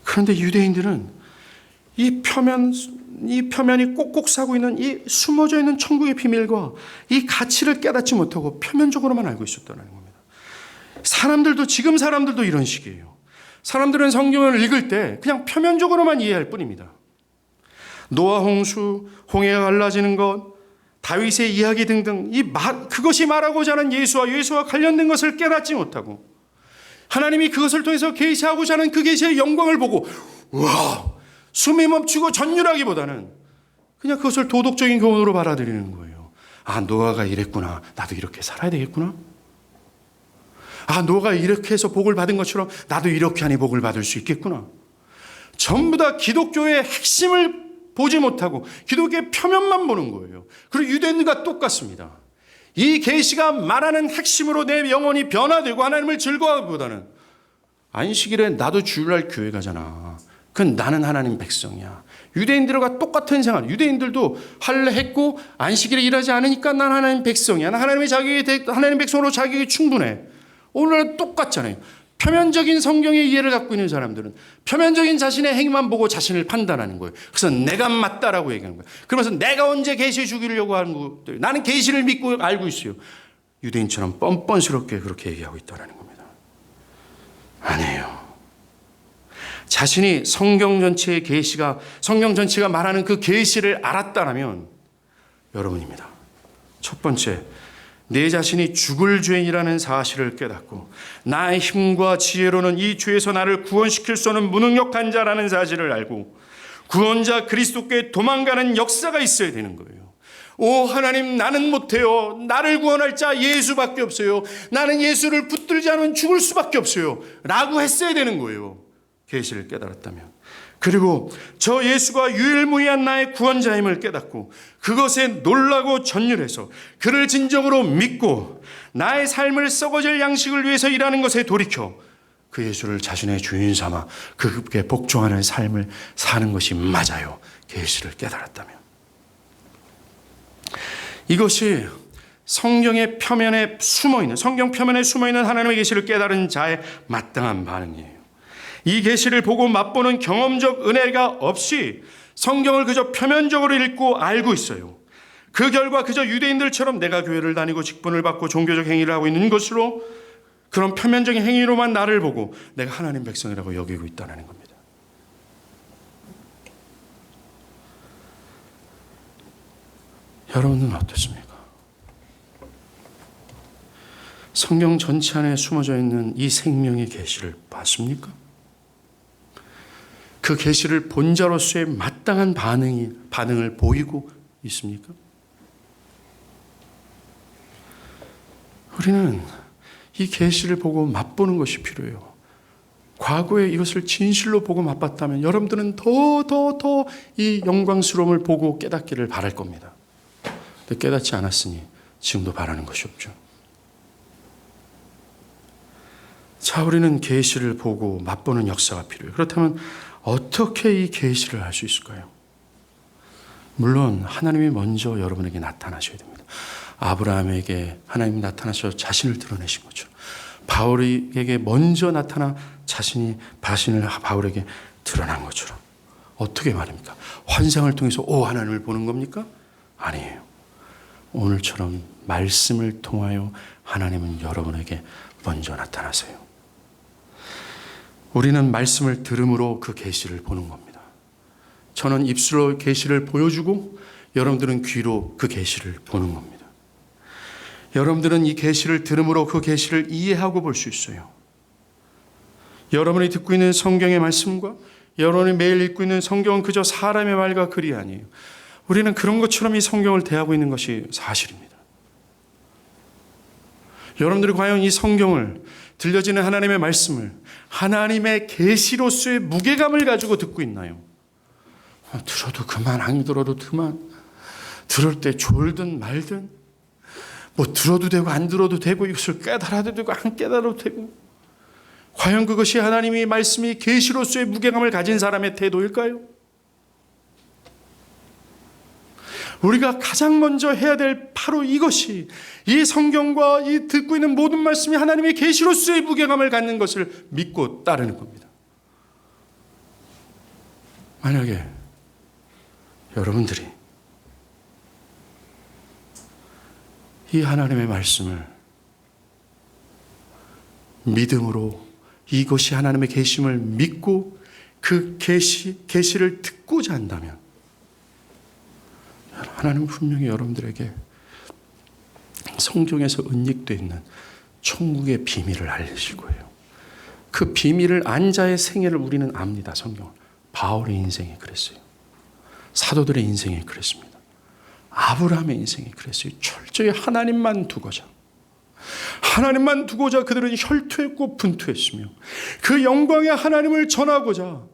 그런데 유대인들은 이 표면이 꼭꼭 싸고 있는 이 숨어져 있는 천국의 비밀과 이 가치를 깨닫지 못하고 표면적으로만 알고 있었다는 겁니다. 지금 사람들도 이런 식이에요. 사람들은 성경을 읽을 때 그냥 표면적으로만 이해할 뿐입니다. 노아 홍수, 홍해가 갈라지는 것, 다윗의 이야기 등등 그것이 말하고자 하는 예수와 관련된 것을 깨닫지 못하고 하나님이 그것을 통해서 계시하고자 하는 그 계시의 영광을 보고 우와 숨이 멈추고 전율하기보다는 그냥 그것을 도덕적인 교훈으로 받아들이는 거예요. 노아가 이랬구나. 나도 이렇게 살아야 되겠구나. 노아가 이렇게 해서 복을 받은 것처럼 나도 이렇게 하니 복을 받을 수 있겠구나. 전부 다 기독교의 핵심을 보지 못하고 기독교의 표면만 보는 거예요. 그리고 유대인들과 똑같습니다. 이 계시가 말하는 핵심으로 내 영혼이 변화되고 하나님을 즐거워하기보다는 안식일에 나도 주일날 교회 가잖아. 그건 나는 하나님 백성이야. 유대인들과 똑같은 생활. 유대인들도 할례했고 안식일에 일하지 않으니까 난 하나님 백성이야. 난 하나님 백성으로 자격이 충분해. 오늘은 똑같잖아요. 표면적인 성경의 이해를 갖고 있는 사람들은 표면적인 자신의 행위만 보고 자신을 판단하는 거예요. 그래서 내가 맞다라고 얘기하는 거예요. 그러면서 내가 언제 계시 주기려고 하는 것들. 나는 계시를 믿고 알고 있어요. 유대인처럼 뻔뻔스럽게 그렇게 얘기하고 있다는 겁니다. 아니에요. 자신이 성경 전체가 말하는 그 계시를 알았다면 여러분입니다. 첫 번째, 내 자신이 죽을 죄인이라는 사실을 깨닫고 나의 힘과 지혜로는 이 죄에서 나를 구원시킬 수 없는 무능력한 자라는 사실을 알고 구원자 그리스도께 도망가는 역사가 있어야 되는 거예요. 하나님 나는 못해요. 나를 구원할 자 예수밖에 없어요. 나는 예수를 붙들지 않으면 죽을 수밖에 없어요. 라고 했어야 되는 거예요. 계시를 깨달았다면. 그리고 저 예수가 유일무이한 나의 구원자임을 깨닫고 그것에 놀라고 전율해서 그를 진정으로 믿고 나의 삶을 썩어질 양식을 위해서 일하는 것에 돌이켜 그 예수를 자신의 주인 삼아 그분께 복종하는 삶을 사는 것이 맞아요. 계시를 깨달았다면. 이것이 성경 표면에 숨어있는 하나님의 계시를 깨달은 자의 마땅한 반응이에요. 이 계시를 보고 맛보는 경험적 은혜가 없이 성경을 그저 표면적으로 읽고 알고 있어요. 그 결과 그저 유대인들처럼 내가 교회를 다니고 직분을 받고 종교적 행위를 하고 있는 것으로 그런 표면적인 행위로만 나를 보고 내가 하나님 백성이라고 여기고 있다는 겁니다. 여러분은 어떻습니까? 성경 전체 안에 숨어져 있는 이 생명의 계시를 봤습니까? 그 계시를 본 자로서의 마땅한 반응을 보이고 있습니까? 우리는 이 계시를 보고 맛보는 것이 필요해요. 과거에 이것을 진실로 보고 맛봤다면 여러분들은 더 이 영광스러움을 보고 깨닫기를 바랄 겁니다. 근데 깨닫지 않았으니 지금도 바라는 것이 없죠. 자, 우리는 계시를 보고 맛보는 역사가 필요해요. 그렇다면 어떻게 이 계시를 할 수 있을까요? 물론 하나님이 먼저 여러분에게 나타나셔야 됩니다. 아브라함에게 하나님이 나타나셔 자신을 드러내신 것처럼 바울에게 먼저 나타나 자신을 바울에게 드러난 것처럼. 어떻게 말입니까? 환상을 통해서 하나님을 보는 겁니까? 아니에요. 오늘처럼 말씀을 통하여 하나님은 여러분에게 먼저 나타나세요. 우리는 말씀을 들음으로 그 계시를 보는 겁니다. 저는 입술로 계시를 보여주고 여러분들은 귀로 그 계시를 보는 겁니다. 여러분들은 이 계시를 들음으로 그 계시를 이해하고 볼 수 있어요. 여러분이 듣고 있는 성경의 말씀과 여러분이 매일 읽고 있는 성경은 그저 사람의 말과 글이 아니에요. 우리는 그런 것처럼 이 성경을 대하고 있는 것이 사실입니다. 여러분들이 과연 이 성경을, 들려지는 하나님의 말씀을 하나님의 계시로서의 무게감을 가지고 듣고 있나요? 들어도 그만, 안 들어도 그만, 들을 때 졸든 말든, 들어도 되고 안 들어도 되고, 이것을 깨달아도 되고 안 깨달아도 되고, 과연 그것이 하나님의 말씀이 계시로서의 무게감을 가진 사람의 태도일까요? 우리가 가장 먼저 해야 될 바로 이것이, 이 성경과 이 듣고 있는 모든 말씀이 하나님의 계시로서의 무게감을 갖는 것을 믿고 따르는 겁니다. 만약에 여러분들이 이 하나님의 말씀을 믿음으로, 이것이 하나님의 계심을 믿고 그 계시를 듣고자 한다면 하나님은 분명히 여러분들에게 성경에서 은닉되어 있는 천국의 비밀을 알려주실 거예요. 그 비밀을 안 자의 생애를 우리는 압니다. 성경을. 바울의 인생이 그랬어요. 사도들의 인생이 그랬습니다. 아브라함의 인생이 그랬어요. 철저히 하나님만 두고자 그들은 혈투했고 분투했으며 그 영광의 하나님을 전하고자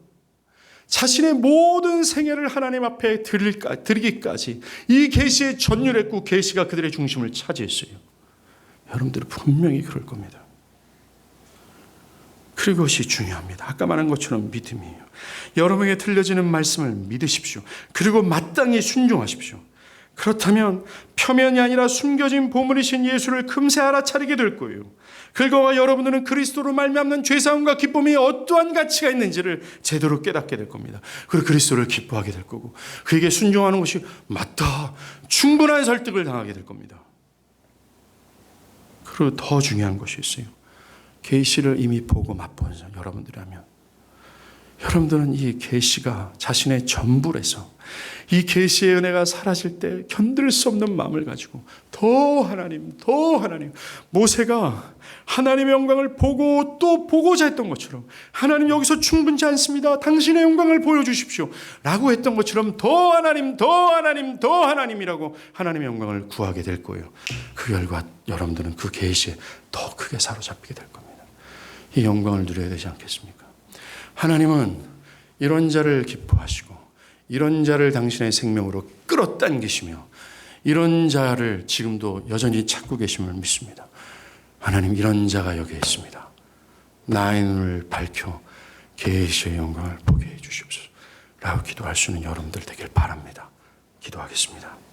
자신의 모든 생애를 하나님 앞에 드리기까지 이 계시에 전율했고 계시가 그들의 중심을 차지했어요. 여러분들은 분명히 그럴 겁니다. 그것이 중요합니다. 아까 말한 것처럼 믿음이에요. 여러분에게 들려지는 말씀을 믿으십시오. 그리고 마땅히 순종하십시오. 그렇다면 표면이 아니라 숨겨진 보물이신 예수를 금세 알아차리게 될 거예요. 그리고 여러분들은 그리스도로 말미암는 죄사함과 기쁨이 어떠한 가치가 있는지를 제대로 깨닫게 될 겁니다. 그리고 그리스도를 기뻐하게 될 거고, 그에게 순종하는 것이 맞다, 충분한 설득을 당하게 될 겁니다. 그리고 더 중요한 것이 있어요. 계시를 이미 보고 맛본 여러분들이라면, 여러분들은 이 계시가 자신의 전부라서 이 계시의 은혜가 사라질 때 견딜 수 없는 마음을 가지고 더 하나님, 모세가 하나님의 영광을 보고 또 보고자 했던 것처럼, 하나님 여기서 충분치 않습니다, 당신의 영광을 보여주십시오 라고 했던 것처럼 더 하나님이라고 하나님의 영광을 구하게 될 거예요. 그 결과 여러분들은 그 계시에 더 크게 사로잡히게 될 겁니다. 이 영광을 누려야 되지 않겠습니까? 하나님은 이런 자를 기뻐하시고 이런 자를 당신의 생명으로 끌어당기시며 이런 자를 지금도 여전히 찾고 계심을 믿습니다. 하나님, 이런 자가 여기 있습니다. 나의 눈을 밝혀 계시의 영광을 보게 해 주시옵소서 라고 기도할 수 있는 여러분들 되길 바랍니다. 기도하겠습니다.